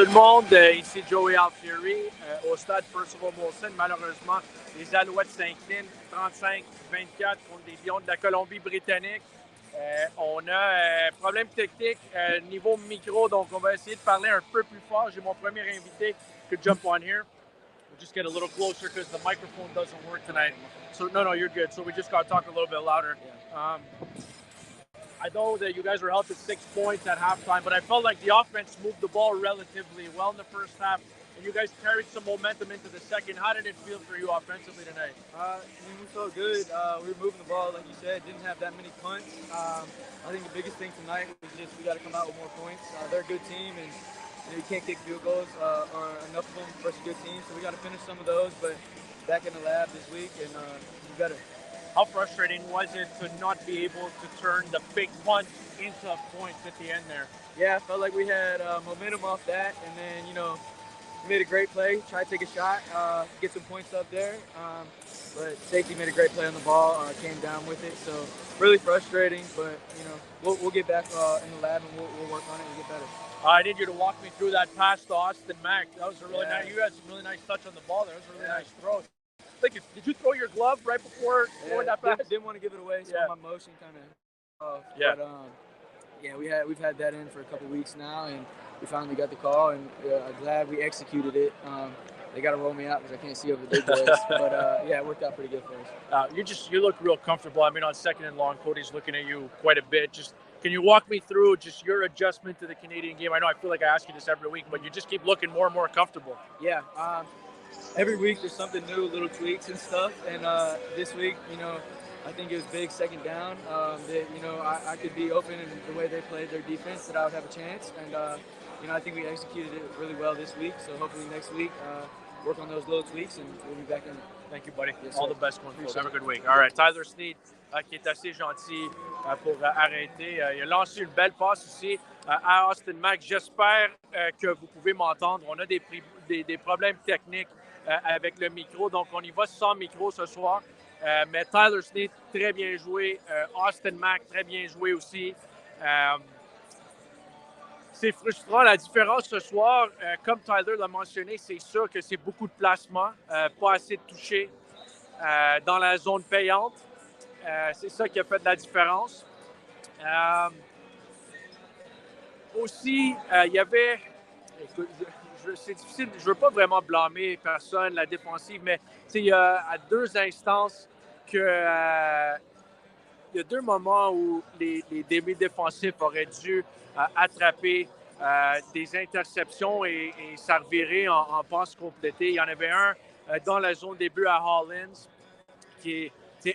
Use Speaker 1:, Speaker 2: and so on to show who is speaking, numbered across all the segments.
Speaker 1: tout le monde, ici Joey Alfieri au Stade Percival Molson. Malheureusement, les Alouettes s'inclinent 35-24 contre les Lions de la Colombie-Britannique. On a problème technique niveau micro, donc on va essayer de parler un peu plus fort. J'ai mon premier invité qui jump on here. We'll just get a little closer because the microphone doesn't work tonight. So no, you're good. So we just got to talk a little bit louder. I know that you guys were held to 6 points at halftime, but I felt like the offense moved the ball relatively well in the first half, and you guys carried some momentum into the second. How did it feel for you offensively tonight?
Speaker 2: We felt good. We were moving the ball, like you said, didn't have that many punts. I think the biggest thing tonight was just we got to come out with more points. They're a good team, and you can't kick field goals or enough of them versus a good team, so we got to finish some of those, but back in the lab this week and be better.
Speaker 1: How frustrating was it to not be able to turn the big punt into points at the end there?
Speaker 2: Yeah, I felt like we had momentum off that, and then, we made a great play, tried to take a shot, get some points up there, but safety made a great play on the ball, came down with it, so really frustrating, but, we'll get back in the lab and we'll work on it and get better.
Speaker 1: I need you to walk me through that pass to Austin Mack. That was a really nice, you had some really nice touch on the ball there. That was a really nice throw. Did you throw your glove right before that pass?
Speaker 2: Didn't want to give it away, so my motion kind of off.
Speaker 1: Yeah.
Speaker 2: But we've had that in for a couple weeks now, and we finally got the call, and I'm glad we executed it. They got to roll me out because I can't see over the big boys, but it worked out pretty good for us.
Speaker 1: You look real comfortable. I mean, on second and long, Cody's looking at you quite a bit. Can you walk me through just your adjustment to the Canadian game? I know I feel like I ask you this every week, but you just keep looking more and more comfortable.
Speaker 2: Yeah. Every week there's something new, little tweaks and stuff. And this week, I think it was big second down that, I could be open in the way they played their defense, that I would have a chance. And, I think we executed it really well this week. So hopefully next week, work on those little tweaks and we'll be back in.
Speaker 1: Thank you, buddy.
Speaker 2: Yes,
Speaker 1: all the best going forward. Have a good week. All right, Tyler Snead, qui est assez gentil pour arrêter. Il a lancé une belle passe ici à Austin Mack. J'espère que vous pouvez m'entendre. On a des problèmes techniques avec le micro, donc on y va sans micro ce soir. Mais Tyler Snead, très bien joué. Austin Mack, très bien joué aussi. C'est frustrant. La différence ce soir, comme Tyler l'a mentionné, c'est sûr que c'est beaucoup de placements, pas assez de touchés dans la zone payante. C'est ça qui a fait de la différence. Aussi, il y avait... Écoute, c'est difficile, je ne veux pas vraiment blâmer personne, la défensive, mais il y a à deux instances il y a deux moments où les débits défensifs auraient dû attraper des interceptions et ça revirait en passe complétée. Il y en avait un dans la zone début à Hollins,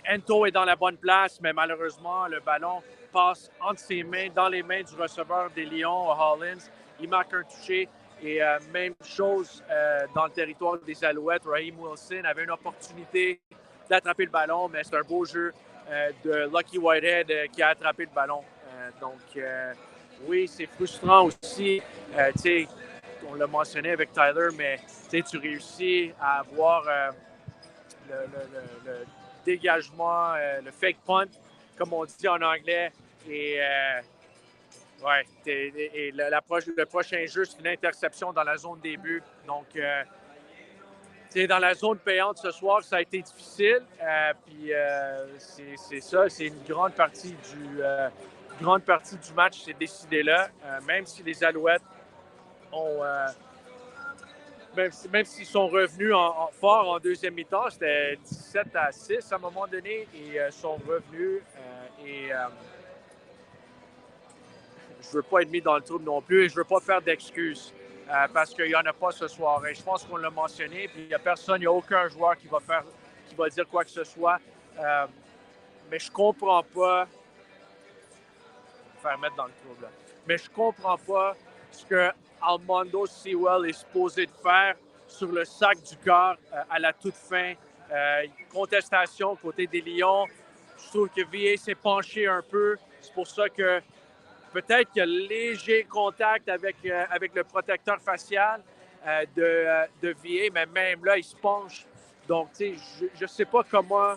Speaker 1: Ento est dans la bonne place, mais malheureusement, le ballon passe entre ses mains, dans les mains du receveur des Lions, Hollins. Il marque un touché. Et même chose dans le territoire des Alouettes. Raheem Wilson avait une opportunité d'attraper le ballon, mais c'est un beau jeu de Lucky Whitehead qui a attrapé le ballon. Oui, c'est frustrant aussi. On l'a mentionné avec Tyler, mais tu réussis à avoir le dégagement, le fake punt, comme on dit en anglais. Et le prochain jeu, c'est une interception dans la zone début. Donc, dans la zone payante ce soir, ça a été difficile. C'est ça, c'est une grande partie du match s'est décidé là. Même si les Alouettes ont... même s'ils sont revenus fort en deuxième mi-temps, c'était 17-6 à un moment donné, et sont revenus je ne veux pas être mis dans le trouble non plus et je ne veux pas faire d'excuses parce qu'il n'y en a pas ce soir. Et je pense qu'on l'a mentionné, puis il n'y a personne, il n'y a aucun joueur qui va dire quoi que ce soit. Mais je ne comprends pas... faire mettre dans le trouble. Mais je ne comprends pas ce que Armando Sewell est supposé de faire sur le sac du corps à la toute fin. Contestation côté des Lions. Je trouve que VA s'est penché un peu. C'est pour ça que peut-être qu'il y a léger contact avec le protecteur facial de VA, mais même là, il se penche. Donc, tu sais, je ne sais pas comment...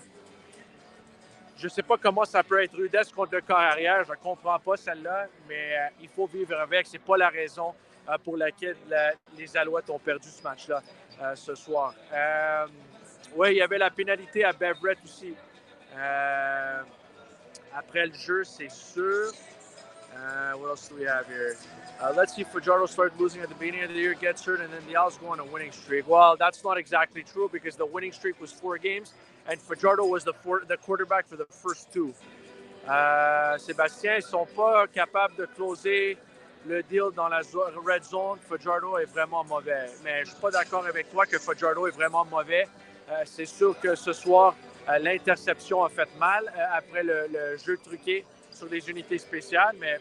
Speaker 1: Je ne sais pas comment ça peut être rudesse contre le corps arrière. Je ne comprends pas celle-là, mais il faut vivre avec. Ce n'est pas la raison pour laquelle les Alouettes ont perdu ce match-là ce soir. Oui, il y avait la pénalité à Beverett aussi. Après le jeu, c'est sûr. What else do we have here? Let's see if Fajardo started losing at the beginning of the year, gets hurt, and then the Owls go on a winning streak. Well, that's not exactly true because the winning streak was 4 games, and Fajardo was the quarterback for the first 2. Sébastien, ils ne sont pas capables de closer le deal dans la red zone. Fajardo est vraiment mauvais. Mais je ne suis pas d'accord avec toi que Fajardo est vraiment mauvais. C'est sûr que ce soir, l'interception a fait mal après le jeu truqué sur les unités spéciales, mais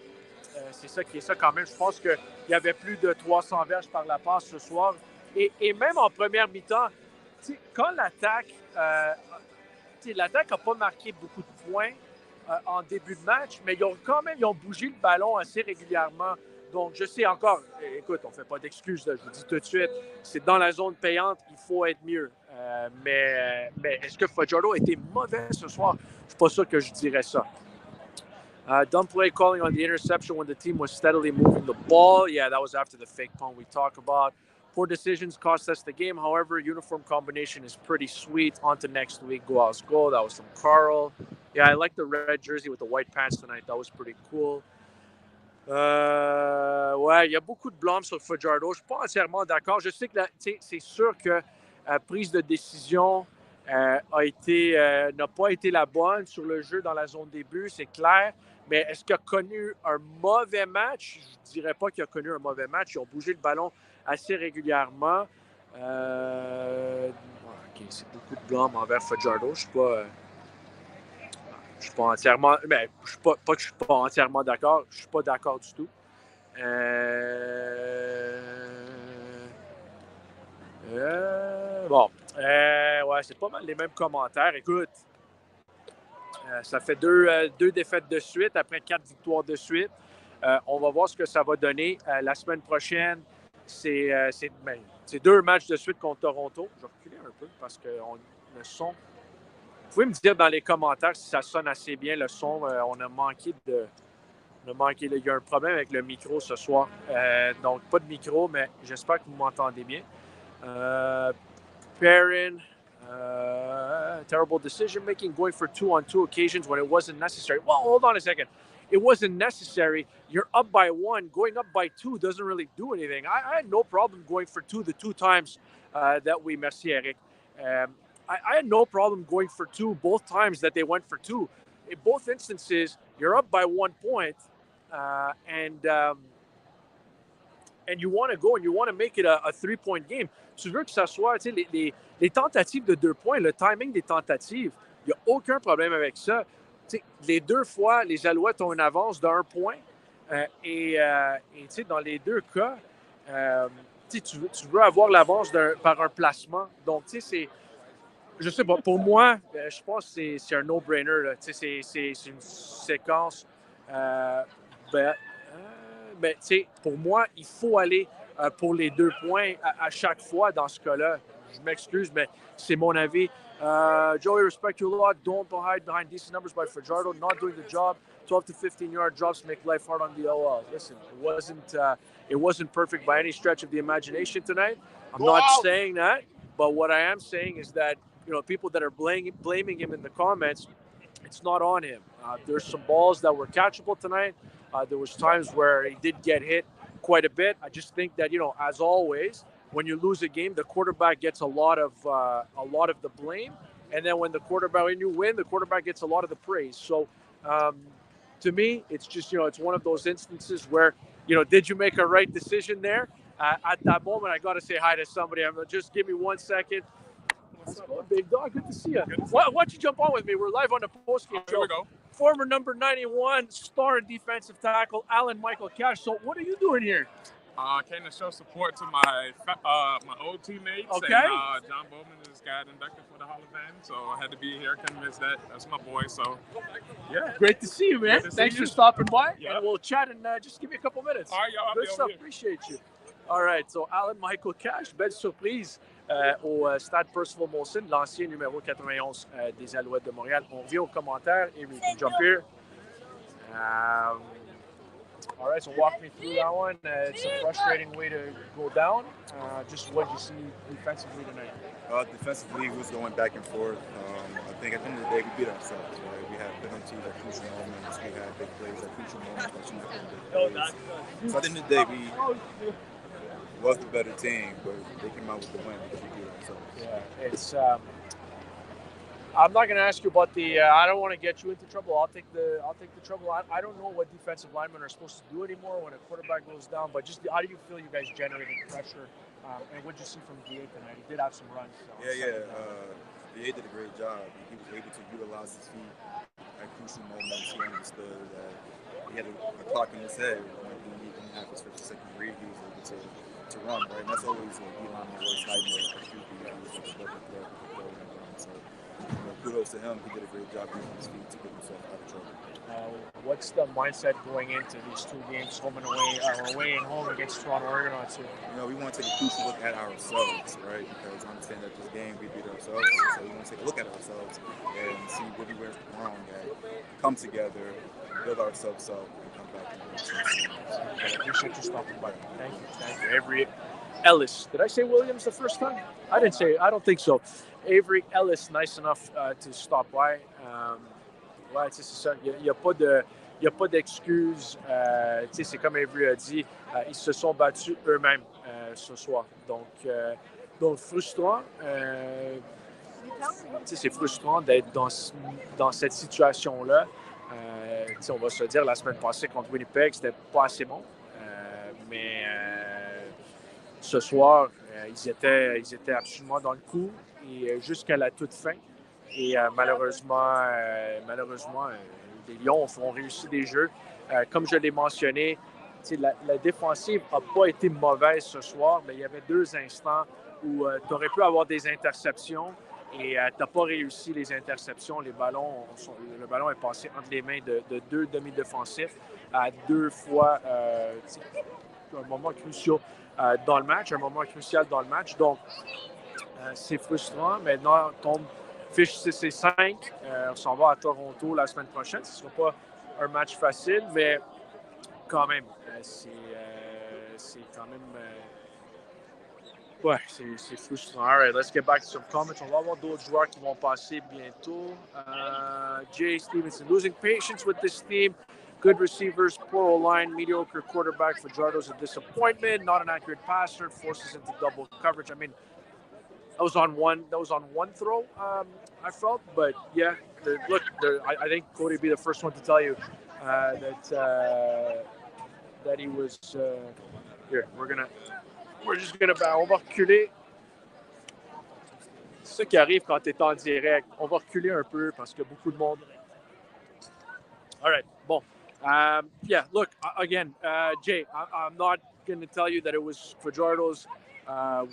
Speaker 1: c'est ça qui est ça quand même. Je pense qu'il y avait plus de 300 verges par la passe ce soir. Et même en première mi-temps, quand l'attaque n'a pas marqué beaucoup de points en début de match, mais ils ont bougé le ballon assez régulièrement. Donc, je sais encore, écoute, on ne fait pas d'excuses, là, je vous dis tout de suite, c'est dans la zone payante, il faut être mieux. Mais est-ce que Fajardo a été mauvais ce soir? Je ne suis pas sûr que je dirais ça. Dumb play calling on the interception when the team was steadily moving the ball. Yeah, that was after the fake punt we talk about. Poor decisions cost us the game. However, uniform combination is pretty sweet. On to next week. Go Owls go. That was from Carl. Yeah, I like the red jersey with the white pants tonight. That was pretty cool. Ouais, il y a beaucoup de blâme sur Fajardo. Je ne suis pas entièrement d'accord. Je sais que c'est sûr que prise de décision n'a pas été la bonne sur le jeu dans la zone début, c'est clair. Mais est-ce qu'il a connu un mauvais match? Je ne dirais pas qu'il a connu un mauvais match. Ils ont bougé le ballon assez régulièrement. Okay, c'est beaucoup de blâme envers Fajardo. Je ne suis pas entièrement. Mais pas que je ne suis pas entièrement d'accord. Je ne suis pas d'accord du tout. Ouais, c'est pas mal les mêmes commentaires. Écoute, ça fait deux défaites de suite après 4 victoires de suite. On va voir ce que ça va donner. La semaine prochaine, c'est 2 matchs de suite contre Toronto. Je vais reculer un peu parce que le son. Vous pouvez me dire dans les commentaires si ça sonne assez bien le son. On a manqué de. Il y a un problème avec le micro ce soir. Donc, pas de micro, mais j'espère que vous m'entendez bien. Perrin, terrible decision making, going for 2 on 2 occasions when it wasn't necessary. Well, hold on a second. It wasn't necessary. You're up by 1. Going up by 2 doesn't really do anything. I had no problem going for 2 the 2 times that we merci, Eric. I had no problem going for 2 both times that they went for 2. In both instances, you're up by 1 point, and you want to go and you want to make it a 3-point game. Tu veux que ça soit, tu sais, les tentatives de 2 points, le timing des tentatives, il n'y a aucun problème avec ça. Tu sais, les 2 fois, les Alouettes ont une avance d'1 point. Et tu sais, dans les 2 cas, tu veux avoir l'avance par un placement. Donc, tu sais, c'est. Je sais pas, pour moi, je pense que c'est un no-brainer. Tu sais, c'est une séquence. Mais tu sais, pour moi, il faut aller pour les 2 points à chaque fois dans ce cas-là. Je m'excuse, mais c'est mon avis. Joey, respect you a lot. Don't hide behind decent numbers by Fajardo. Not doing the job. 12 to 15-yard drops make life hard on the OL. Listen, it wasn't perfect by any stretch of the imagination tonight. I'm not saying that, but what I am saying is that people that are blaming him in the comments, it's not on him. There's some balls that were catchable tonight. There was times where he did get hit quite a bit. I just think that, as always, when you lose a game, the quarterback gets a lot of the blame, and then when you win, the quarterback gets a lot of the praise. So, to me, it's just it's one of those instances where did you make a right decision there? At that moment, I got to say hi to somebody. Just give me 1 second. What's going, big dog? Good to see you. Why don't you jump on with me? We're live on the postgame show.
Speaker 3: Here we go.
Speaker 1: Former number 91 star defensive tackle Alan Michael Cash. So what are you doing here?
Speaker 3: I came to show support to my old teammates.
Speaker 1: Okay.
Speaker 3: And John Bowman just got inducted for the Hall of Fame, so I had to be here. Couldn't miss that. That's my boy. So
Speaker 1: yeah, great to see you, man. Thanks for stopping by. Yep. And we'll chat and just give me a couple minutes.
Speaker 3: All right, y'all.
Speaker 1: Good stuff. Appreciate you. All right. So Alan Michael Cash, belle surprise. Au Stade Percival Molson, l'ancien numéro 91 des Alouettes de Montréal. On revient aux commentaires. Eric, jump here. All right, so walk me through that one. It's a frustrating way to go down. Just what you see defensively tonight.
Speaker 4: Defensively, we was going back and forth. I think at the end of the day, we beat ourselves. Right? We had penalties at crucial moments. We had big plays at crucial moments. But shouldn't have been big plays. So at the end of the day, we was the better team, but they came out with the win because we beat ourselves.
Speaker 1: Yeah, it's. I'm not going to ask you about the. I don't want to get you into trouble. I'll take the trouble. I don't know what defensive linemen are supposed to do anymore when a quarterback goes down. But just how do you feel you guys generated pressure? And what did you see from VA tonight? He did have some runs. So
Speaker 4: VA did a great job. He was able to utilize his feet at crucial moments. He understood that he had a clock in his head when he didn't have his first or second read. He was able to run, right? And that's always what D-line's worst nightmare for QB. He was like a double threat with the throw and run. So, kudos to him. He did a great job using his feet to get himself out of trouble.
Speaker 1: What's the mindset going into these two games, home and away and home against Toronto Argonauts?
Speaker 4: We want to take a crucial look at ourselves, right? Because I understand that this game we beat ourselves, so we want to take a look at ourselves and see what we went wrong at, come together, build ourselves up, and come back and win some games.
Speaker 1: I appreciate you stopping by. Thank you. Avery Ellis. Did I say Williams the first time? I didn't say. I don't think so. Avery Ellis, nice enough to stop by. Ouais, c'est ça. Il n'y a pas d'excuses. C'est comme Avery a dit, ils se sont battus eux-mêmes ce soir. Donc frustrant. C'est frustrant d'être dans cette situation-là. On va se dire, la semaine passée contre Winnipeg, c'était pas assez bon. Mais ce soir, ils étaient absolument dans le coup et jusqu'à la toute fin. Et malheureusement, les Lions ont réussi des jeux. Comme je l'ai mentionné, la défensive n'a pas été mauvaise ce soir, mais il y avait 2 instants où tu aurais pu avoir des interceptions et tu n'as pas réussi les interceptions. Le ballon est passé entre les mains de 2 demi-défensifs à 2 fois un moment crucial dans le match, Donc, c'est frustrant. Maintenant, on tombe fiche 6 et 5. On s'en va à Toronto la semaine prochaine. Ce ne sera pas un match facile, mais quand même, c'est quand même... c'est frustrant. All right, let's get back to some comments. On va avoir d'autres joueurs qui vont passer bientôt. Jay Stevenson, losing patience with this team. Good receivers, poor O-line, mediocre quarterback. Fajardo's a disappointment. Not an accurate passer. Forces into double coverage. I mean, that was on one throw, I felt. But yeah, I think Cody would be the first one to tell you that he was here. On va reculer. C'est ça qui arrive quand tu es en direct. On va reculer un peu parce que beaucoup de monde. All right. Bon. Yeah, look, again, Jay, I'm not going to tell you that it was Fajardo's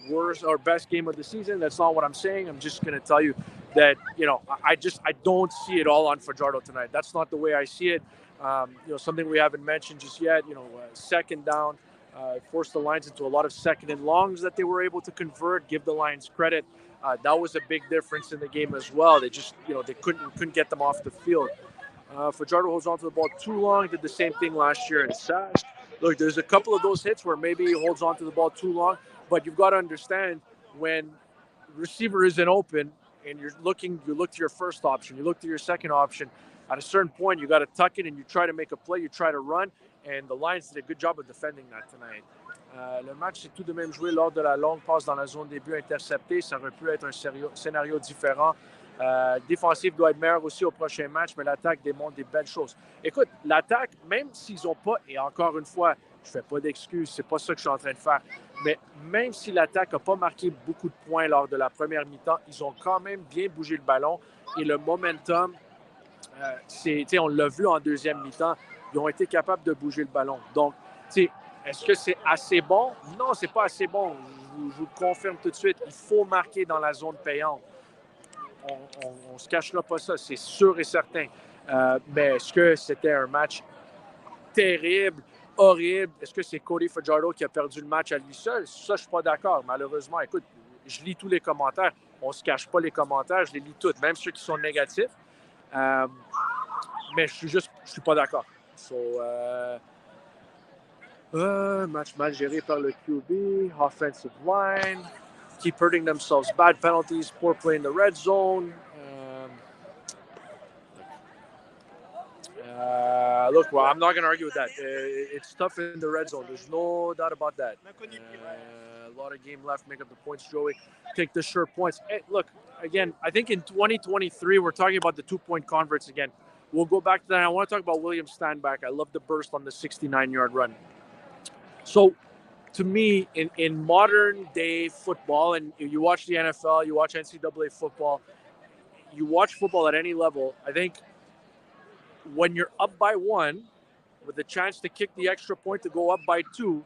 Speaker 1: worst or best game of the season. That's not what I'm saying. I'm just going to tell you that, I don't see it all on Fajardo tonight. That's not the way I see it. Something we haven't mentioned just yet, second down, forced the Lions into a lot of second and longs that they were able to convert, give the Lions credit. That was a big difference in the game as well. They just, they couldn't get them off the field. Fajardo holds on to the ball too long, did the same thing last year in Sash. Look, there's a couple of those hits where maybe he holds on to the ball too long, but you've got to understand when receiver isn't open and you look to your first option, you look to your second option, at a certain point, you got to tuck it and you try to make a play, you try to run, and the Lions did a good job of defending that tonight. Le match s'est tout de même joué lors de la longue passe dans la zone des buts interceptée. Ça aurait pu être un scénario différent. Défensive doit être meilleure aussi au prochain match, mais l'attaque démontre des belles choses. Écoute, l'attaque, même s'ils n'ont pas, et encore une fois, je ne fais pas d'excuses, c'est pas ça que je suis en train de faire, mais même si l'attaque n'a pas marqué beaucoup de points lors de la première mi-temps, ils ont quand même bien bougé le ballon et le momentum, on l'a vu en deuxième mi-temps, ils ont été capables de bouger le ballon. Donc, est-ce que c'est assez bon? Non, c'est pas assez bon. Je vous le confirme tout de suite. Il faut marquer dans la zone payante. On ne se cachera pas ça, c'est sûr et certain. Mais est-ce que c'était un match terrible, horrible? Est-ce que c'est Cody Fajardo qui a perdu le match à lui seul? Ça, je ne suis pas d'accord. Malheureusement, écoute, je lis tous les commentaires. On ne se cache pas les commentaires, je les lis tous, même ceux qui sont négatifs. Mais je suis pas d'accord. Match mal géré par le QB, offensive line, keep hurting themselves, bad penalties, poor play in the red zone. Look, well, I'm not going to argue with that. It's tough in the red zone. There's no doubt about that. A lot of game left. Make up the points, Joey. Take the sure points. Hey, look, again, I think in 2023, we're talking about the 2-point converts again. We'll go back to that. I want to talk about William Stanback. I love the burst on the 69-yard run. So, to me, in modern day football, and you watch the NFL, you watch NCAA football, you watch football at any level, I think when you're up by 1 with the chance to kick the extra point to go up by 2,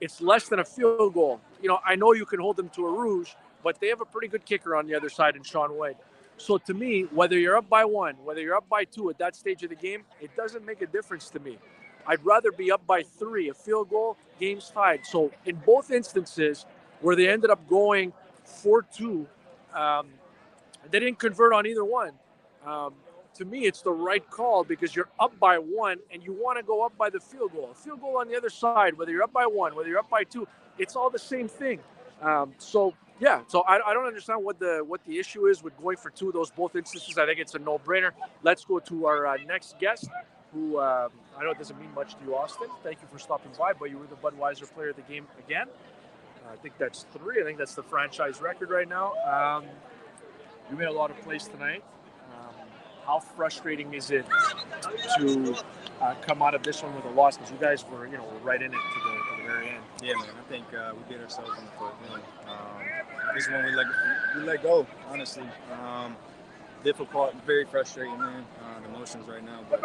Speaker 1: it's less than a field goal. You know, I know you can hold them to a rouge, but they have a pretty good kicker on the other side in Sean White. So to me, whether you're up by 1, whether you're up by 2 at that stage of the game, it doesn't make a difference to me. I'd rather be up by 3, a field goal, game's tied. So in both instances where they ended up going 4-2, they didn't convert on either one. To me, it's the right call because you're up by 1 and you want to go up by the field goal. A field goal on the other side, whether you're up by 1, whether you're up by 2, it's all the same thing. So I don't understand what the issue is with going for 2 of those both instances. I think it's a no-brainer. Let's go to our next guest, who I know it doesn't mean much to you, Austin. Thank you for stopping by, but you were the Budweiser player of the game again. I think that's 3. I think that's the franchise record right now. You made a lot of plays tonight. How frustrating is it to come out of this one with a loss? Because you guys were, right in it to the very end.
Speaker 4: Yeah, man. I think we beat ourselves in the foot. This one we let go. Honestly, difficult, very frustrating, man. The emotions right now, but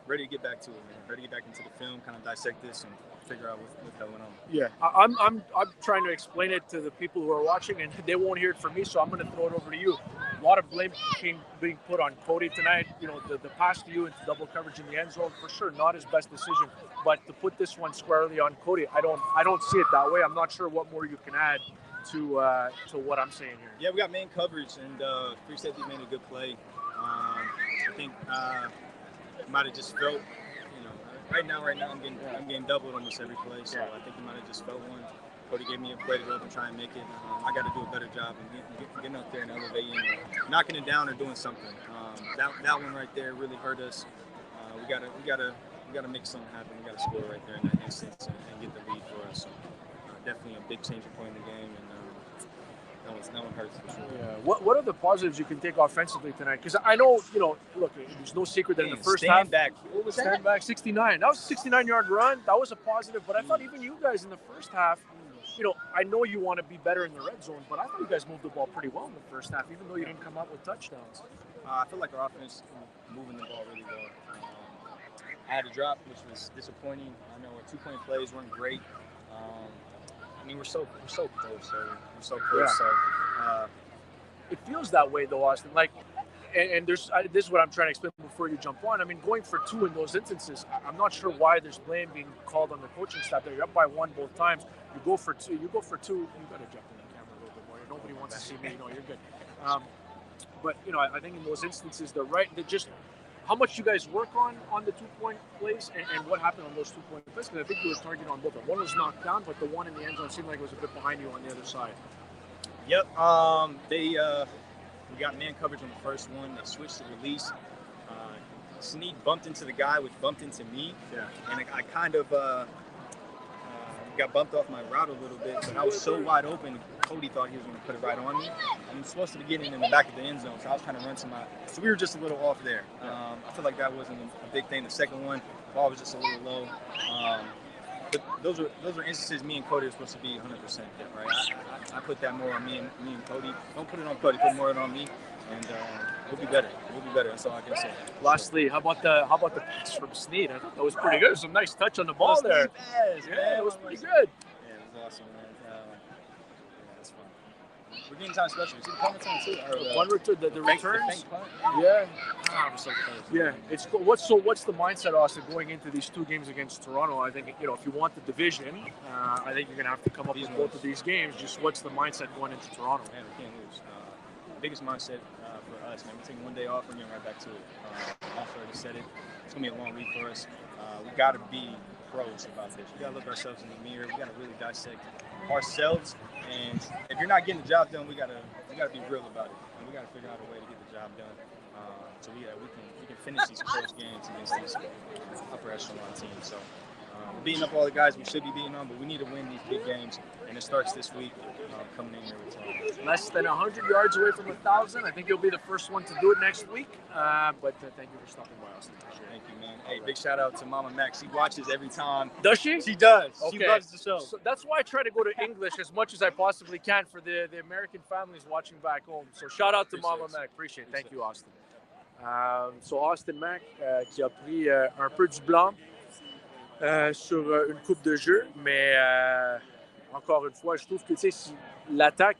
Speaker 4: ready to get back to it, man. Ready to get back into the film, kind of dissect this and figure out what the hell went on.
Speaker 1: Yeah, I'm trying to explain it to the people who are watching, and they won't hear it from me, so I'm going to throw it over to you. A lot of blame being put on Cody tonight. The pass to you into double coverage in the end zone, for sure, not his best decision. But to put this one squarely on Cody, I don't see it that way. I'm not sure what more you can add to what I'm saying here.
Speaker 4: Yeah, we got man coverage, and free safety made a good play. I think might have just felt. Right now, I'm getting doubled almost every play, so I think he might have just felt one. Cody gave me a play to go up and try and make it. I got to do a better job of getting up there and elevating, knocking it down or doing something. That one right there really hurt us. We gotta make something happen. We got to score right there in that instance and get the lead for us. So, definitely a big changing point in the game, and that one hurts for sure.
Speaker 1: Yeah. What are the positives you can take offensively tonight? Because I know, look, there's no secret that in the first half.
Speaker 4: What was that?
Speaker 1: Stand back 69. That was a 69-yard run. That was a positive. But I thought even you guys in the first half, I know you want to be better in the red zone, but I thought you guys moved the ball pretty well in the first half, even though you didn't come out with touchdowns.
Speaker 4: I feel like our offense moving the ball really well. I had a drop, which was disappointing. I know our 2-point plays weren't great. We're so close. We're so close.
Speaker 1: Yeah. It feels that way, though, Austin. And there's this is what I'm trying to explain before you jump on. Going for 2 in those instances, I'm not sure why there's blame being called on the coaching staff there. You're up by 1 both times. You go for 2. You got to jump in the camera a little bit more. Nobody wants to see me. You're good. But I think in those instances, they're right. They're just how much you guys work on the 2-point plays and what happened on those 2-point plays. Because I think you were targeted on both. One was knocked down, but the one in the end zone seemed like it was a bit behind you on the other side.
Speaker 4: Yep. We got man coverage on the first one. They switched to release. Snead bumped into the guy, which bumped into me.
Speaker 1: Yeah.
Speaker 4: And I kind of got bumped off my route a little bit, but I was so wide open, Cody thought he was going to put it right on me. I'm supposed to be getting in the back of the end zone, so I was trying to run so we were just a little off there. I feel like that wasn't a big thing. The second one, the ball was just a little low. But those are instances me and Cody are supposed to be 100% right? I put that more on me and Cody. Don't put it on Cody, put more on me, and we'll be better. That's all I can say.
Speaker 1: Lastly, how about the pass from Snead? I thought that was pretty good. It was a nice touch on the ball there. Yeah, it was pretty good.
Speaker 4: Yeah, it was awesome, man. That's fun. We're getting time special. You see the punt return too?
Speaker 1: The returns?
Speaker 4: The fake punt?
Speaker 1: Yeah.
Speaker 4: I'm so close.
Speaker 1: Yeah, it's cool. What's the mindset, Austin, going into these 2 games against Toronto? I think if you want the division, I think you're going to have to come up with both of these games. Just what's the mindset going into Toronto?
Speaker 4: Man, we can't lose. Biggest mindset for us, man. We're taking 1 day off and getting right back to it. Alfieri said it. It's going to be a long week for us.
Speaker 5: we got to be pros about this. We got to look ourselves in the mirror. We got to really dissect ourselves. And if you're not getting the job done, we got to be real about it. And we got to figure out a way to get the job done. So we can finish these close games against these upper echelon teams. So we're beating up all the guys we should be beating on, but we need to win these big games. And it starts this week, coming in here with
Speaker 1: less than 100 yards away from 1,000. I think you'll be the first one to do it next week. But thank you for stopping by, Austin.
Speaker 5: Thank you, man. Hey, big shout out to Mama Mac. She watches every time.
Speaker 1: Does she?
Speaker 5: She does.
Speaker 1: Okay.
Speaker 5: She loves the show.
Speaker 1: So that's why I try to go to English as much as I possibly can for the American families watching back home. So shout out to Mama Mac. Appreciate it. Thank you, Austin. So Austin Mac qui a pris un peu du blanc sur une coupe de jeu, mais encore une fois, je trouve que si l'attaque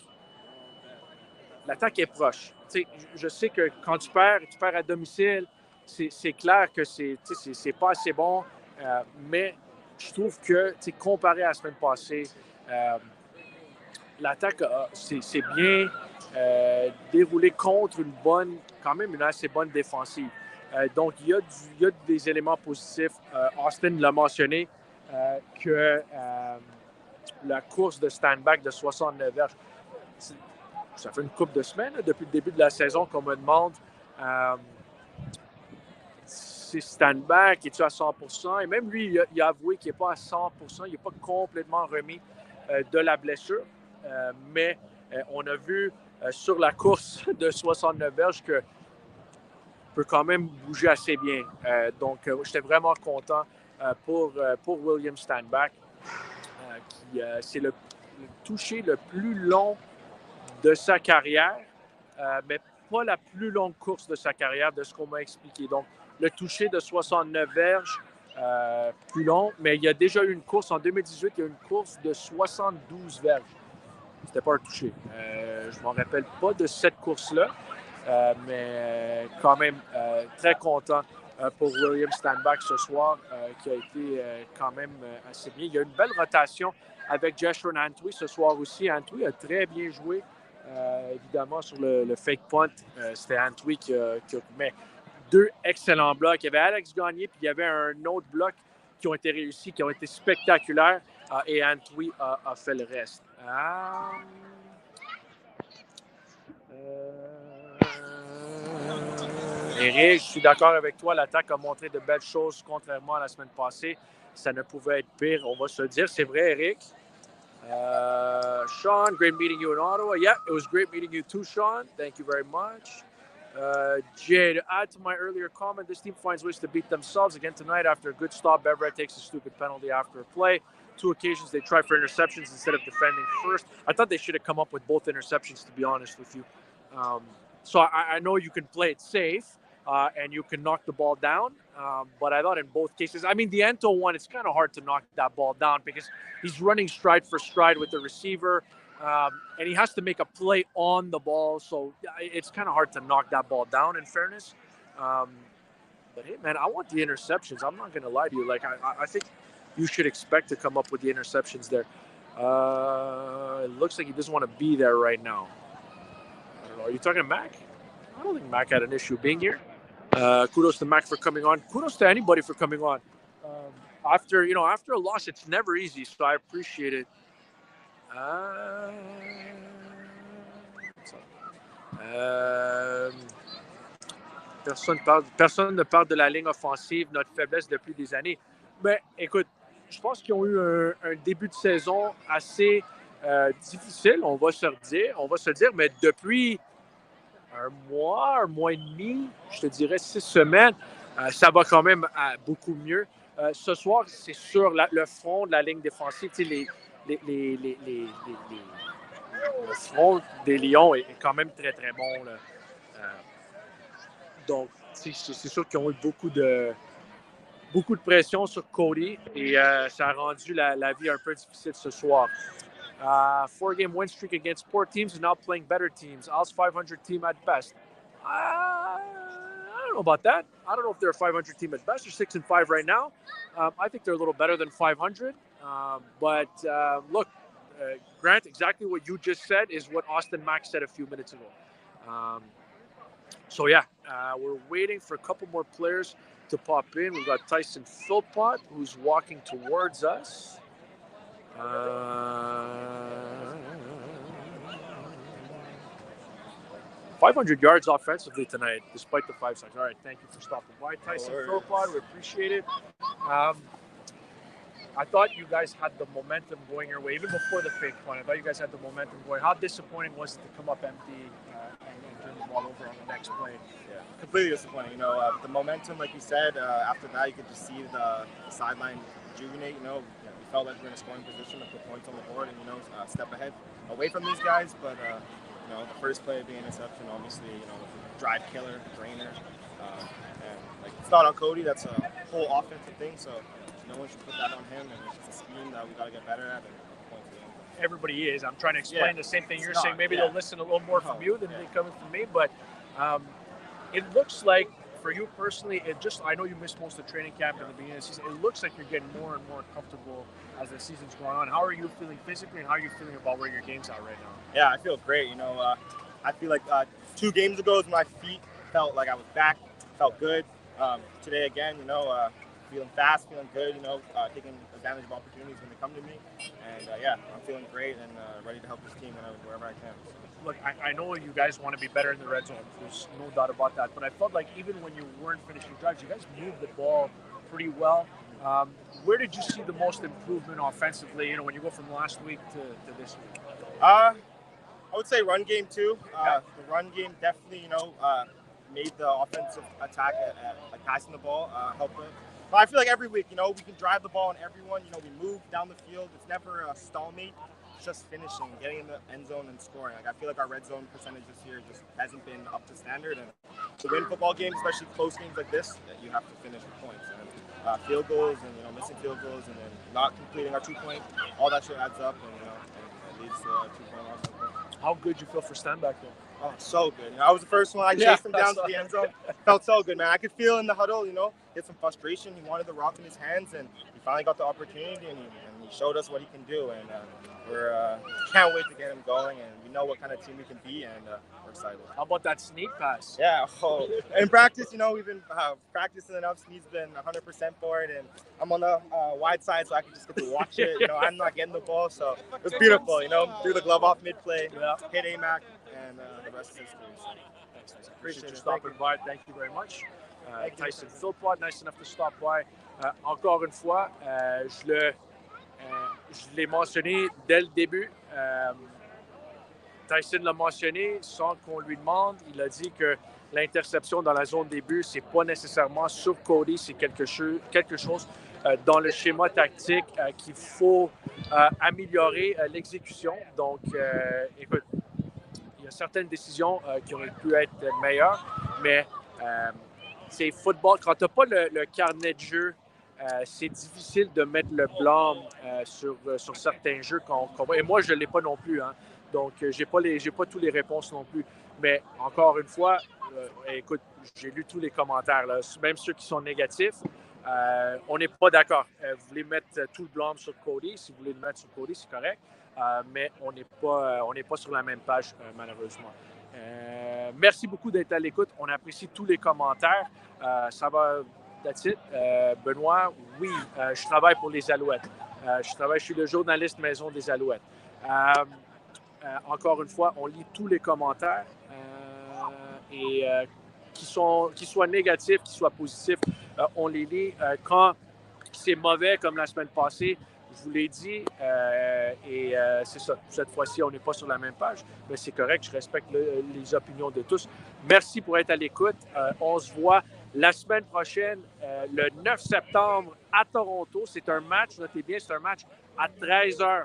Speaker 1: est proche. Je sais que quand tu perds à domicile, c'est clair que c'est pas assez bon, mais je trouve que comparé à la semaine passée, l'attaque c'est bien déroulé contre quand même une assez bonne défensive. Donc, il y a des éléments positifs. Austin l'a mentionné que la course de stand-back de 69 verges, ça fait une couple de semaines depuis le début de la saison qu'on me demande si stand-back, es-tu à 100%? Et même lui, il a avoué qu'il n'est pas à 100%, il n'est pas complètement remis de la blessure. Mais on a vu sur la course de 69 verges que peut quand même bouger assez bien. Donc, j'étais vraiment content pour William Stanback, qui c'est le toucher le plus long de sa carrière, mais pas la plus longue course de sa carrière, de ce qu'on m'a expliqué. Donc, le toucher de 69 verges, plus long, mais il y a déjà eu une course en 2018, il y a eu une course de 72 verges. C'était pas un toucher. Je ne m'en rappelle pas de cette course-là. Mais quand même très content pour William Stanback ce soir, qui a été quand même assez bien. Il y a une belle rotation avec Joshua Antwi ce soir aussi. Antwi a très bien joué, évidemment, sur le fake punt. C'était Antwi qui a mis 2 excellents blocs. Il y avait Alex Gagné, puis il y avait un autre bloc qui ont été réussis, qui ont été spectaculaires, et Antwi a fait le reste. Eric, je suis d'accord avec toi. L'attaque a montré de belles choses, contrairement à la semaine passée. Ça ne pouvait être pire, on va se le dire. C'est vrai, Eric. Sean, great meeting you in Ottawa. Yeah, it was great meeting you too, Sean. Thank you very much. Jay, to add to my earlier comment, this team finds ways to beat themselves. Again tonight, after a good stop, Everett takes a stupid penalty after a play. 2 occasions they try for interceptions instead of defending first. I thought they should have come up with both interceptions, to be honest with you. So I know you can play it safe and you can knock the ball down, but I thought in both cases, I mean, the Ento one, it's kind of hard to knock that ball down because he's running stride for stride with the receiver, and he has to make a play on the ball, so it's kind of hard to knock that ball down, in fairness. But hey, man, I want the interceptions. I'm not going to lie to you. Like, I think you should expect to come up with the interceptions there. It looks like he doesn't want to be there right now. I don't know. Are you talking to Mac? I don't think Mac had an issue being here. Kudos to Mac for coming on. Kudos to anybody for coming on. After a loss, it's never easy, so I appreciate it. Personne ne parle de la ligne offensive, notre faiblesse depuis des années. Mais écoute, je pense qu'ils ont eu un début de saison assez difficile, on va se le dire, mais depuis un mois et demi, je te dirais 6 semaines, ça va quand même beaucoup mieux. Ce soir, c'est sur le front de la ligne défensive, tu sais, le front des Lions est quand même très, très bon, là. Donc, c'est sûr qu'ils ont eu beaucoup de pression sur Cody et ça a rendu la vie un peu difficile ce soir. 4-game win streak against poor teams and now playing better teams. Al's 500 team at best. I don't know about that. I don't know if they're a 500 team at best. They're 6-5 right now. I think they're a little better than 500. But look, Grant, exactly what you just said is what Austin Mack said a few minutes ago. So yeah, we're waiting for a couple more players to pop in. We've got Tyson Philpott, who's walking towards us. 500 yards offensively tonight, despite the 5 sacks. All right, thank you for stopping by, Tyson Philpott. We appreciate it. I thought you guys had the momentum going your way, even before the fake punt. I thought you guys had the momentum going. How disappointing was it to come up empty and turn the ball over on the next play?
Speaker 6: Yeah, completely disappointing. You know, the momentum, like you said, after that, you could just see the sideline rejuvenate. You know, we felt like we were in a scoring position to put points on the board and, you know, step ahead away from these guys. But, you know, the first play being an interception, obviously, you know, drive killer, brainer. And, like, it's not on Cody. That's a whole offensive thing. So, no one should put that on him, and it's a scheme that we got to get better at.
Speaker 1: Everybody is. I'm trying to explain the same thing you're saying. Maybe they'll listen a little more from you than they coming from me, but it looks like for you personally, I know you missed most of the training camp at the beginning of the season. It looks like you're getting more and more comfortable as the season's going on. How are you feeling physically, and how are you feeling about where your game's at right now?
Speaker 6: Yeah, I feel great. You know, I feel like 2 games ago, my feet felt like I was back, felt good. Today again, you know, feeling fast, feeling good, you know, taking advantage of opportunities when they come to me. And, yeah, I'm feeling great and ready to help this team wherever I can.
Speaker 1: Look, I know you guys want to be better in the red zone. There's no doubt about that. But I felt like even when you weren't finishing drives, you guys moved the ball pretty well. Where did you see the most improvement offensively, you know, when you go from last week to this week?
Speaker 6: I would say run game, too. The run game definitely, you know, made the offensive attack like passing the ball help it. But I feel like every week, you know, we can drive the ball on everyone. You know, we move down the field. It's never a stalemate. It's just finishing, getting in the end zone and scoring. Like, I feel like our red zone percentage this year just hasn't been up to standard. And to win football games, especially close games like this, you have to finish with points. And field goals and, you know, missing field goals and then not completing our 2-point, all that shit adds up and, you know, and it leads to a 2-point loss.
Speaker 1: How good you feel for stand back there?
Speaker 6: Oh, so good. You know, I was the first one. I chased him down to the end zone. Felt so good, man. I could feel in the huddle, you know, he had some frustration. He wanted the rock in his hands, and he finally got the opportunity, and he showed us what he can do. And we're can't wait to get him going, and we know what kind of team we can be, and we're excited.
Speaker 1: How about that sneak pass?
Speaker 6: Yeah. Oh, in practice, you know, we've been practicing enough. He's been 100% for it, and I'm on the wide side, so I can just get to watch it. You know, I'm not getting the ball, so it was beautiful. You know, threw the glove off mid-play, hit AMAC, and the rest is history.
Speaker 1: Thanks. Appreciate you stopping by. Thank you very much. Tyson Philpott, nice enough to stop by. Encore une fois, je l'ai mentionné dès le début. Tyson l'a mentionné sans qu'on lui demande. Il a dit que l'interception dans la zone des buts, c'est pas nécessairement sur Cody, c'est quelque chose dans le schéma tactique qu'il faut améliorer l'exécution. Donc, écoute, il y a certaines décisions qui auraient pu être meilleures, mais c'est football. Quand tu n'as pas le carnet de jeu, c'est difficile de mettre le blâme sur certains jeux. Et moi, je ne l'ai pas non plus. Hein. Donc, je n'ai pas toutes les réponses non plus. Mais encore une fois, écoute, j'ai lu tous les commentaires, là, même ceux qui sont négatifs. On n'est pas d'accord. Vous voulez mettre tout le blâme sur Cody. Si vous voulez le mettre sur Cody, c'est correct. Mais on n'est pas sur la même page, malheureusement. Merci beaucoup d'être à l'écoute. On apprécie tous les commentaires. Ça va, that's it. Benoît, oui, je travaille pour les Alouettes. Je suis le journaliste maison des Alouettes. Encore une fois, on lit tous les commentaires et qu'ils soient négatifs, qu'ils soient positifs, on les lit. Quand c'est mauvais, comme la semaine passée, je vous l'ai dit, et c'est ça. Cette fois-ci, on n'est pas sur la même page, mais c'est correct. Je respecte les opinions de tous. Merci pour être à l'écoute. On se voit la semaine prochaine, le 9 septembre à Toronto. C'est un match, notez bien, c'est un match à 13h.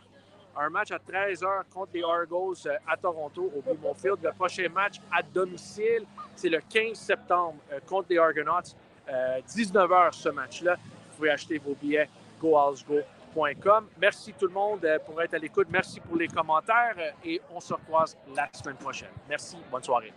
Speaker 1: Un match à 13h contre les Argos à Toronto, au Blue Field. Le prochain match à domicile, c'est le 15 septembre contre les Argonauts. 19h ce match-là. Vous pouvez acheter vos billets goalsgo.com. Merci tout le monde pour être à l'écoute. Merci pour les commentaires et on se recroise la semaine prochaine. Merci. Bonne soirée.